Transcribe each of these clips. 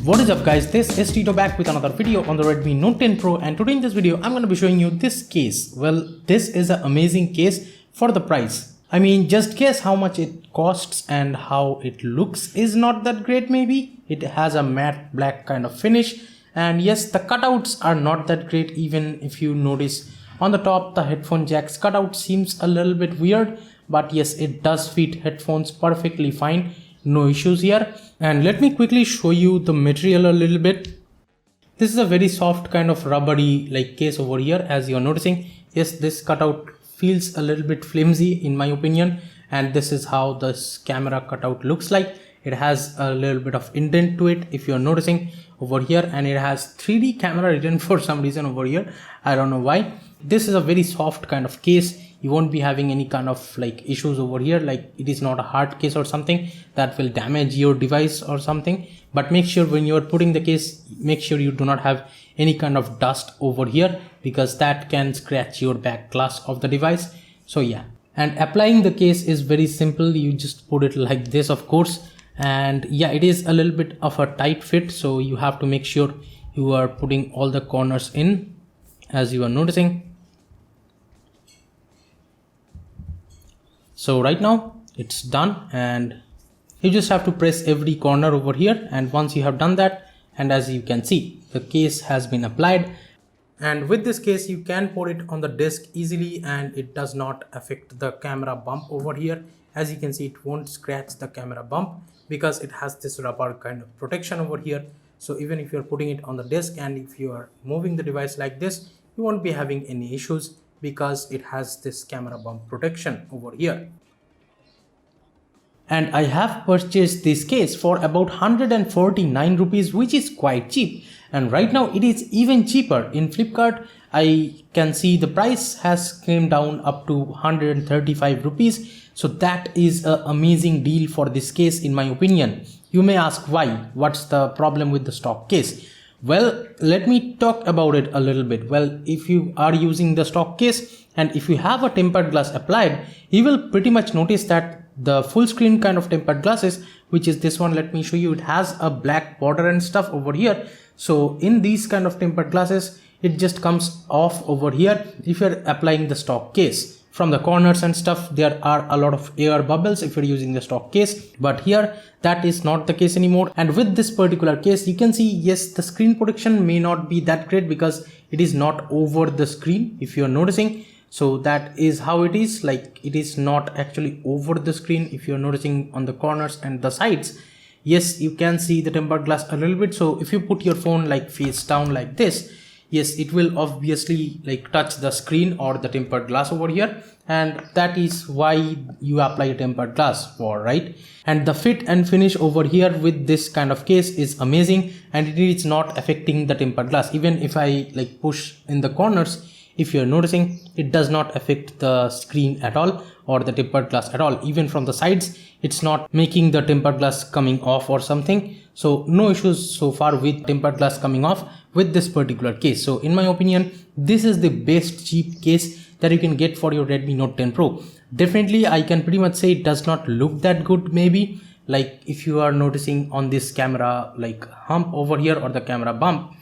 What is up guys, this is Tito back with another video on the Redmi Note 10 Pro, and today in this video I'm going to be showing you this case. Well, this is an amazing case for the price. I mean, just guess how much it costs and how it looks is not that great maybe. It has a matte black kind of finish, and yes, the cutouts are not that great. Even if you notice on the top, the headphone jack's cutout seems a little bit weird, but yes, it does fit headphones perfectly fine. No issues here. And let me quickly show you the material a little bit. This is a very soft kind of rubbery like case over here, as you're noticing. Yes, this cutout feels a little bit flimsy in my opinion, and this is how this camera cutout looks like. It has a little bit of indent to it if you're noticing over here, and it has 3D camera written for some reason over here. I don't know why. This is a very soft kind of case. You won't be having any kind of like issues over here, like it is not a hard case or something that will damage your device or something. But make sure when you're putting the case, make sure you do not have any kind of dust over here, because that can scratch your back glass of the device. So yeah, and applying the case is very simple. You just put it like this, of course, and yeah, it is a little bit of a tight fit, so you have to make sure you are putting all the corners in, as you are noticing. So right now it's done, and you just have to press every corner over here. And once you have done that, and as you can see, the case has been applied. And with this case, you can put it on the desk easily, and it does not affect the camera bump over here. As you can see, it won't scratch the camera bump because it has this rubber kind of protection over here. So even if you're putting it on the desk and if you are moving the device like this, you won't be having any issues because it has this camera bump protection over here. And I have purchased this case for about 149 rupees, which is quite cheap. And right now it is even cheaper in Flipkart. I can see the price has came down up to 135 rupees. So that is an amazing deal for this case in my opinion. You may ask why, what's the problem with the stock case? Well, let me talk about it a little bit. Well, if you are using the stock case and if you have a tempered glass applied, you will pretty much notice that the full screen kind of tempered glasses, which is this one, let me show you, it has a black border and stuff over here. So in these kind of tempered glasses, it just comes off over here if you're applying the stock case. From the corners and stuff, there are a lot of air bubbles if you're using the stock case, but here that is not the case anymore. And with this particular case, you can see, yes, the screen protection may not be that great because it is not over the screen if you're noticing. So that is how it is, like it is not actually over the screen if you're noticing on the corners and the sides. Yes, you can see the tempered glass a little bit. So if you put your phone like face down like this, yes, it will obviously like touch the screen or the tempered glass over here, and that is why you apply a tempered glass for, right? And the fit and finish over here with this kind of case is amazing, and it is not affecting the tempered glass. Even if I like push in the corners, if you're noticing, it does not affect the screen at all or the tempered glass at all. Even from the sides, it's not making the tempered glass coming off or something. So no issues so far with tempered glass coming off with this particular case. So in my opinion, this is the best cheap case that you can get for your Redmi Note 10 Pro. Definitely, I can pretty much say it does not look that good maybe. Like if you are noticing on this camera like hump over here or the camera bump,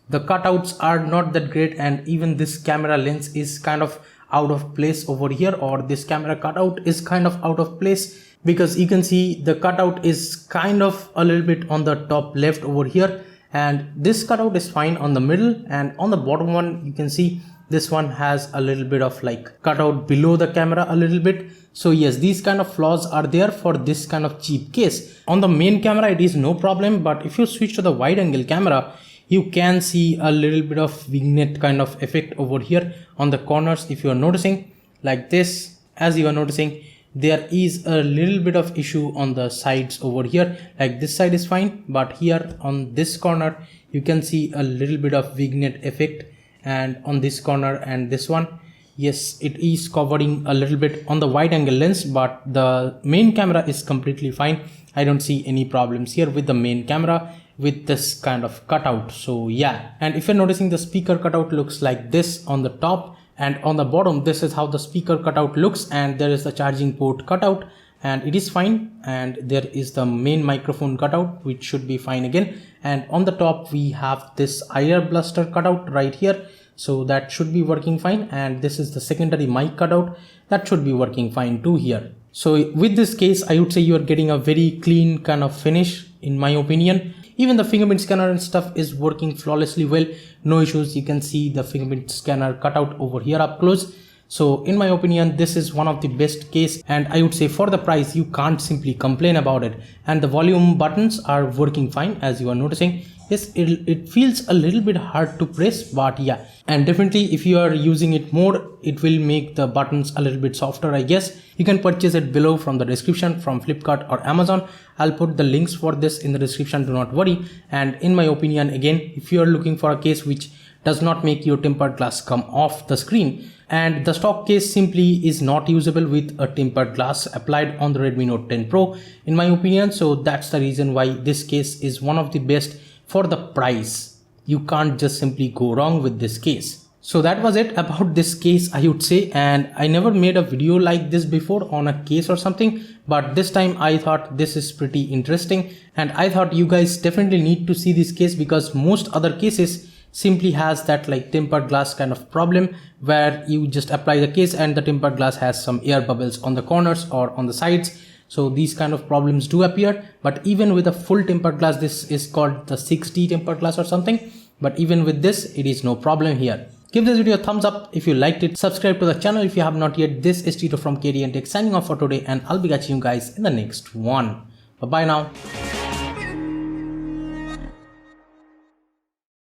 the cutouts are not that great, and even this camera lens is kind of out of place over here, or this camera cutout is kind of out of place because you can see the cutout is kind of a little bit on the top left over here, and this cutout is fine on the middle, and on the bottom one you can see this one has a little bit of like cutout below the camera a little bit. So yes, these kind of flaws are there for this kind of cheap case. On the main camera it is no problem, but if you switch to the wide angle camera, you can see a little bit of vignette kind of effect over here on the corners. If you are noticing like this, as you are noticing, there is a little bit of issue on the sides over here. Like this side is fine, but here on this corner you can see a little bit of vignette effect, and on this corner and this one, yes, it is covering a little bit on the wide angle lens, but the main camera is completely fine. I don't see any problems here with the main camera with this kind of cutout. So yeah, and if you're noticing, the speaker cutout looks like this on the top, and on the bottom this is how the speaker cutout looks, and there is the charging port cutout, and it is fine. And there is the main microphone cutout, which should be fine again. And on the top we have this IR blaster cutout right here, so that should be working fine. And this is the secondary mic cutout, that should be working fine too here. So with this case, I would say you are getting a very clean kind of finish in my opinion. Even the fingerprint scanner and stuff is working flawlessly well, no issues. You can see the fingerprint scanner cutout over here up close. So in my opinion, this is one of the best case, and I would say for the price you can't simply complain about it. And the volume buttons are working fine, as you are noticing. Yes, it feels a little bit hard to press, but yeah, and definitely if you are using it more, it will make the buttons a little bit softer, I guess. You can purchase it below from the description from Flipkart or Amazon. I'll put the links for this in the description, do not worry. And in my opinion, again, if you are looking for a case which does not make your tempered glass come off the screen, and the stock case simply is not usable with a tempered glass applied on the Redmi Note 10 Pro in my opinion. So that's the reason why this case is one of the best for the price. You can't just simply go wrong with this case. So that was it about this case, I would say. And I never made a video like this before on a case or something, but this time I thought this is pretty interesting, and I thought you guys definitely need to see this case, because most other cases simply has that like tempered glass kind of problem, where you just apply the case and the tempered glass has some air bubbles on the corners or on the sides. So these kind of problems do appear. But even with a full tempered glass, this is called the 6D tempered glass or something, but even with this it is no problem here. Give this video a thumbs up if you liked it. Subscribe to the channel if you have not yet. This is Tito from KDN Tech signing off for today, and I'll be catching you guys in the next one. Bye bye now.